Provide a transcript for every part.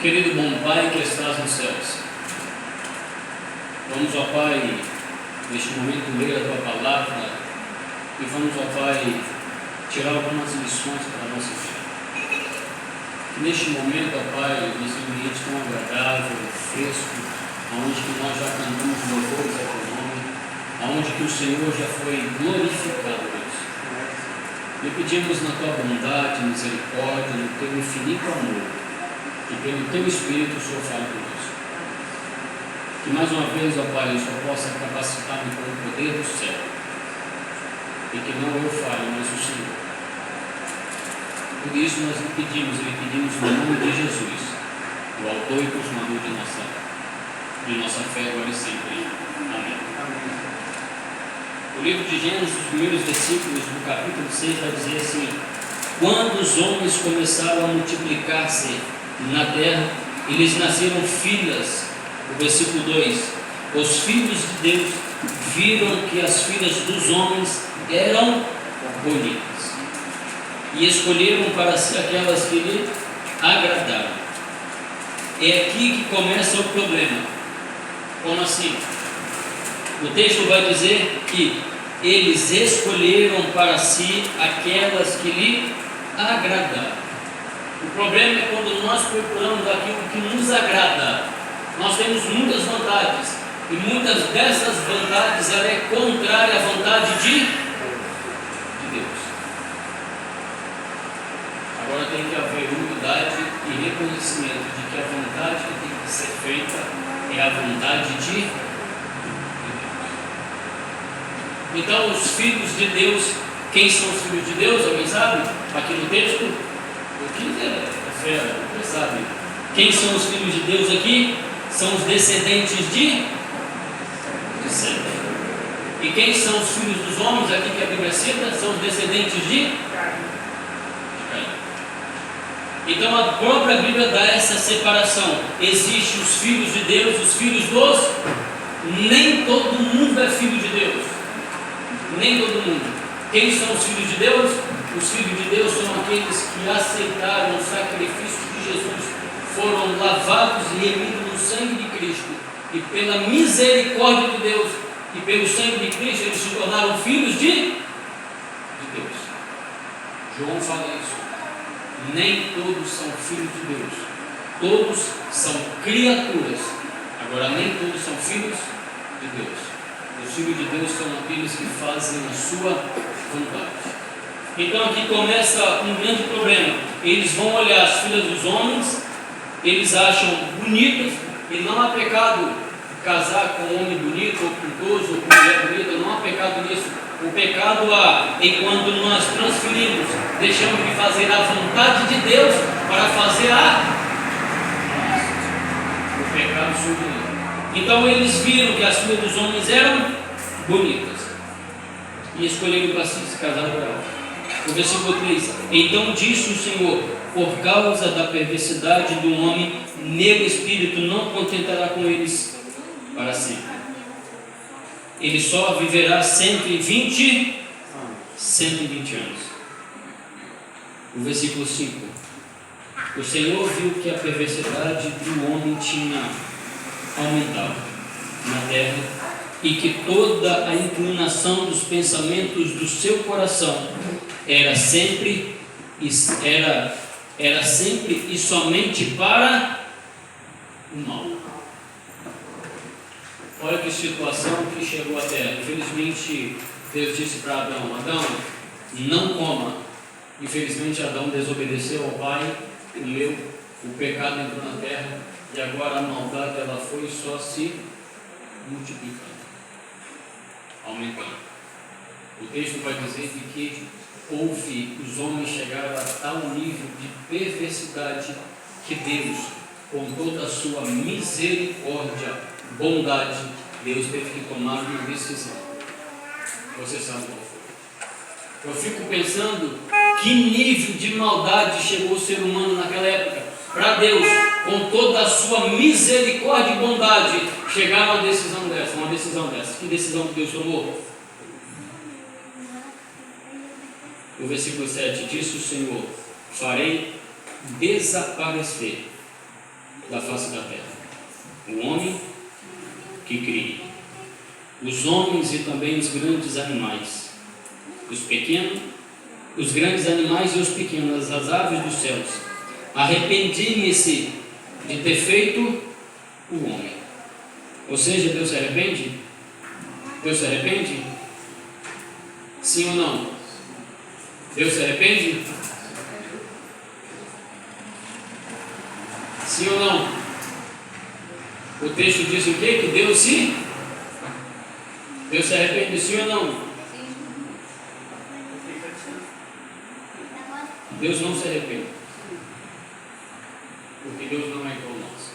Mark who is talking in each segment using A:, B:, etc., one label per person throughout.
A: Querido bom Pai que estás nos céus, vamos, ó Pai, neste momento ler a Tua Palavra e vamos, ó Pai, tirar algumas lições para a nossa vida. Que neste momento, ó Pai, nesse ambiente tão agradável, fresco, onde nós já cantamos louvores ao Teu nome, onde que o Senhor já foi glorificado, Deus. E pedimos na Tua bondade, misericórdia, no Teu infinito amor, que pelo Teu Espírito o Senhor fale conosco. Que mais uma vez, ó Pai, o Senhor possa capacitar-me com o poder do céu. E que não eu fale, mas o Senhor. Por isso nós lhe pedimos no nome de Jesus, o autor e consumador de nossa fé, agora e sempre. Amém. O livro de Gênesis, os primeiros versículos do capítulo 6, vai dizer assim: quando os homens começaram a multiplicar-se na terra, eles nasceram filhas. O versículo 2: os filhos de Deus viram que as filhas dos homens eram bonitas e escolheram para si aquelas que lhe agradaram. É aqui que começa o problema. Como assim? O texto vai dizer que eles escolheram para si aquelas que lhe agradaram. O problema é quando nós procuramos aquilo que nos agrada. Nós temos muitas vantagens, e muitas dessas vantagens ela é contrária à vontade de Deus. Agora tem que haver humildade e reconhecimento de que a vontade que tem que ser feita é a vontade de Deus. Então, os filhos de Deus, quem são os filhos de Deus? Alguém sabe? Aqui no texto, o que é fera, você sabe? Quem são os filhos de Deus aqui? São os descendentes de Sete. E quem são os filhos dos homens aqui que a Bíblia cita? São os descendentes de Caim. Então a própria Bíblia dá essa separação. Existem os filhos de Deus, os filhos dos... Nem todo mundo é filho de Deus. Nem todo mundo. Quem são os filhos de Deus? Os filhos de Deus são aqueles que aceitaram o sacrifício de Jesus, foram lavados e remidos no sangue de Cristo, e pela misericórdia de Deus e pelo sangue de Cristo eles se tornaram filhos de Deus. João fala isso. Nem todos são filhos de Deus, todos são criaturas. Agora, nem todos são filhos de Deus. Os filhos de Deus são aqueles que fazem a sua vontade. Então aqui começa um grande problema. Eles vão olhar as filhas dos homens, eles acham bonitas, e não há pecado casar com um homem bonito, ou pintoso, ou com mulher bonita, não há pecado nisso. O pecado há enquanto nós transferimos, deixamos de fazer a vontade de Deus para fazer o pecado surge. Então eles viram que as filhas dos homens eram bonitas e escolheram para se casar com elas. O versículo 3: então disse o Senhor: por causa da perversidade do homem, meu espírito não contentará com eles para sempre. Ele só viverá 120 anos. O versículo 5: o Senhor viu que a perversidade do homem tinha aumentado na terra, e que toda a inclinação dos pensamentos do seu coração era sempre e somente para o mal. Olha que situação que chegou à terra. Infelizmente, Deus disse para Adão: Adão, não coma. Infelizmente, Adão desobedeceu ao pai, comeu, o pecado entrou na terra, e agora a maldade ela foi só se multiplicando, aumentando. O texto vai dizer de que os homens chegaram a tal nível de perversidade que Deus, com toda a sua misericórdia, bondade, Deus teve que tomar uma decisão. Você sabe qual foi? Eu fico pensando que nível de maldade chegou o ser humano naquela época, para Deus, com toda a sua misericórdia e bondade, chegar a uma decisão dessa. Que decisão que Deus tomou? O versículo 7: disse o Senhor: farei desaparecer da face da terra. O homem que cria. Os homens e também os grandes animais. Os pequenos, os grandes animais e os pequenos, as aves dos céus. Arrependi-me-se de ter feito o homem. Ou seja, Deus se arrepende? Deus se arrepende? Sim ou não? Deus se arrepende? Sim ou não? O texto diz o quê? Que Deus se arrepende, sim ou não? Deus não se arrepende, porque Deus não é igual a nós.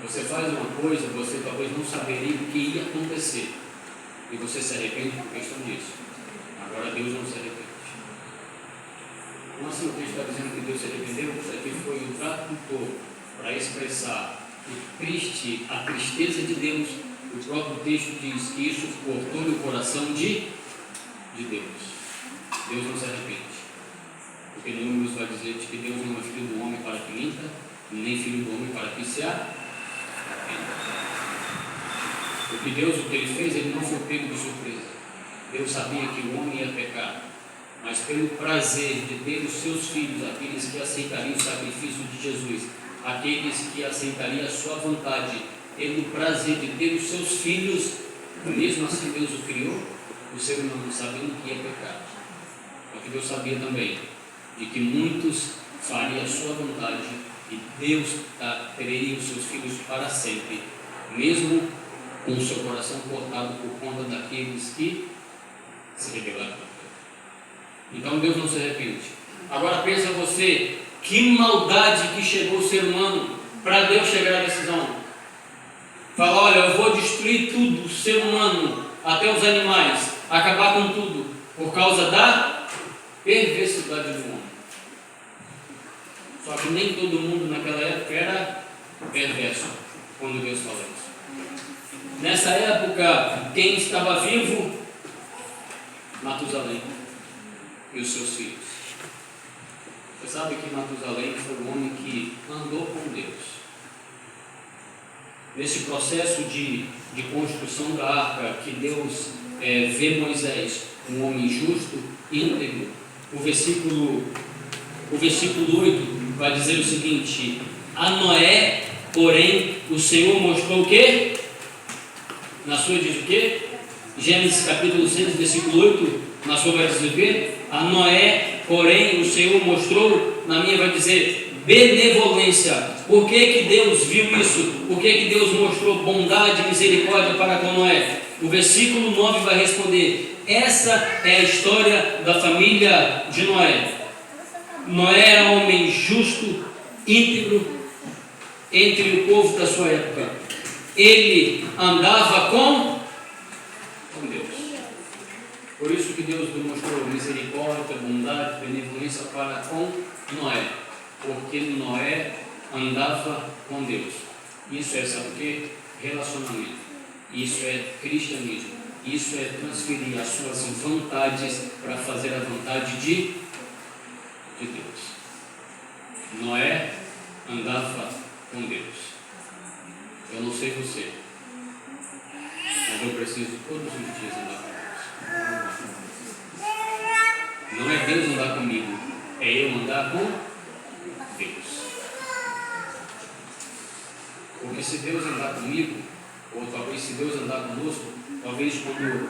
A: Você faz uma coisa, você talvez não saberia o que ia acontecer, e você se arrepende por questão disso. Agora Deus não se arrepende. Como assim o texto está dizendo que Deus se arrependeu? Isso aqui foi o tradutor para expressar a tristeza de Deus. O próprio texto diz que isso cortou-lhe o coração de Deus. Deus não se arrepende. Porque Números vai dizer que Deus não é filho do homem para que minta, nem filho do homem para que se arrependa. Porque Deus, o que ele fez, ele não foi pego de surpresa. Deus sabia que o homem ia pecar, mas pelo prazer de ter os seus filhos, aqueles que aceitariam o sacrifício de Jesus, aqueles que aceitariam a sua vontade, pelo prazer de ter os seus filhos, mesmo assim Deus o criou, o ser humano sabendo que ia pecar. Porque Deus sabia também de que muitos fariam a sua vontade e Deus teria os seus filhos para sempre, mesmo com o seu coração cortado por conta daqueles que se rebelaram. Então Deus não se arrepende. Agora pensa você, que maldade que chegou o ser humano para Deus chegar à decisão. Fala, olha, eu vou destruir tudo, o ser humano, até os animais, acabar com tudo, por causa da perversidade do homem. Só que nem todo mundo naquela época era perverso, quando Deus fala isso. Nessa época, quem estava vivo? Matusalém e os seus filhos. Você sabe que Matusalém foi o homem que andou com Deus. Nesse processo de construção da arca, que Deus vê Moisés, um homem justo, íntegro, o versículo 8 vai dizer o seguinte: a Noé, porém, o Senhor mostrou o quê? Na sua diz o quê? Gênesis capítulo 6, versículo 8, na sua vai dizer o quê? A Noé, porém, o Senhor mostrou, na minha vai dizer benevolência. Por que Deus viu isso? Por que Deus mostrou bondade e misericórdia para com Noé? O versículo 9 vai responder: essa é a história da família de Noé. Noé era um homem justo, íntegro, entre o povo da sua época. Ele andava com Deus. Por isso que Deus demonstrou misericórdia, bondade, benevolência para com Noé. Porque Noé andava com Deus. Isso é, sabe o que? Relacionamento. Isso é cristianismo. Isso é transferir as suas vontades para fazer a vontade de Deus. Noé andava com Deus. Eu não sei você, mas eu preciso todos os dias andar com Deus. Não é Deus andar comigo, é eu andar com Deus. Porque se Deus andar comigo, ou talvez se Deus andar conosco, talvez quando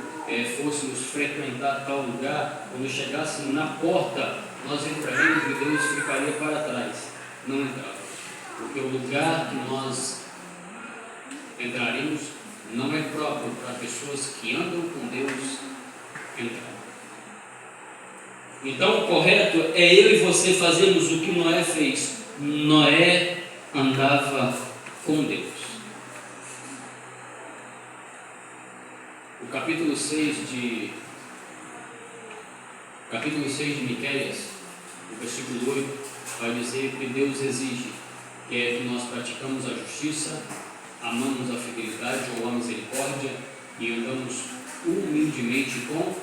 A: fôssemos frequentar tal lugar, quando chegássemos na porta, nós entraríamos e Deus ficaria para trás. Não entrava. Porque o lugar que nós entraremos não é próprio para pessoas que andam com Deus entrar. Então o correto é eu e você fazermos o que Noé fez. Noé andava com Deus. O capítulo 6 de Miqueias, o versículo 8, vai dizer que Deus exige que nós praticamos a justiça, amamos a fidelidade ou a misericórdia e andamos humildemente com